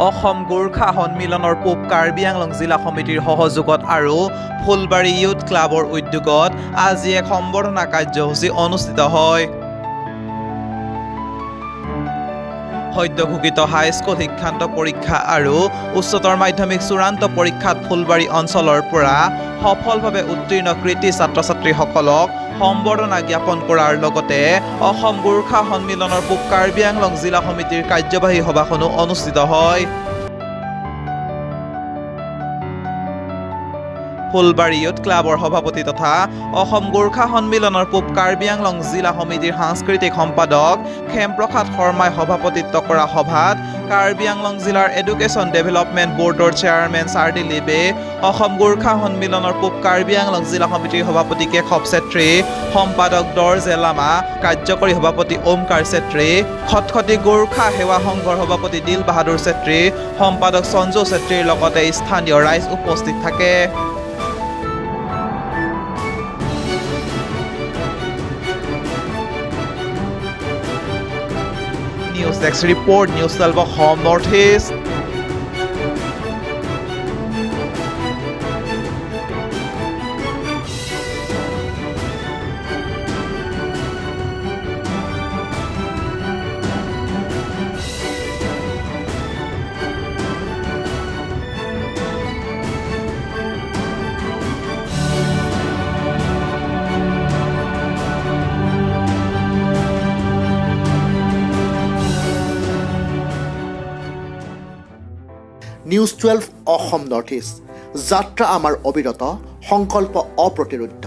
অসম গোৰ্খা সন্মিলনৰ পূব কাৰ্বি আংলং জিলা সমিতিৰ সহযোগত আৰু ফুলবাৰী ইউথ ক্লাবৰ উদ্যোগত আজি এক সম্বৰ্ধনা কাৰ্যসূচী অনুষ্ঠিত হয়। সদ্য ঘোষিত হাইস্কুল শিক্ষান্ত পৰীক্ষা আৰু উচ্চতৰ মাধ্যমিক চূড়ান্ত পৰীক্ষাত ফুলবাৰী অঞ্চলৰ পৰা সফলভাৱে উত্তীৰ্ণ কৃতি ছাত্ৰ-ছাত্ৰীসকলক সম্বৰ্ধনা জ্ঞাপন কৰাৰ লগতে অসম গোৰ্খা সন্মিলনৰ পূব কাৰ্বি আংলং জিলা সমিতিৰ কাৰ্যবাহী সভাখনো অনুষ্ঠিত হয়। ফুলবাৰী ইউথ ক্লাবৰ সভাপতি তথা অসম গোৰ্খা সন্মিলনৰ পূব কাৰ্বি আংলং জিলা সমিতিৰ সাংস্কৃতিক সম্পাদক খেমপ্ৰসাদ শৰ্মাই সভাপতিত্ব কৰা সভাত কাৰ্বি আংলং জিলাৰ এডুকেশ্যন ডেভেলপমেণ্ট বৰ্ডৰ চেয়াৰমেন ছাৰ দিলীপে, অসম গোৰ্খা সন্মিলনৰ পূব কাৰ্বি আংলং জিলা সমিতিৰ সভাপতি কেশৱ চেত্ৰী, সম্পাদক দৰ্জে লামা, কাৰ্যকৰী সভাপতি ওমকাৰ চেত্ৰী, খটখটি গোৰ্খা সেৱা সংঘৰ সভাপতি দিল বাহাদুৰ চেত্ৰী, সম্পাদক সঞ্জু চেত্ৰীৰ লগতে স্থানীয় ৰাইজ উপস্থিত থাকে। News Desk report, News 12 Home Northeast. News 12 Assam north east. যাত্ৰা আমাৰ অবিৰত, সংকল্প অপ্ৰতিৰোধ্য।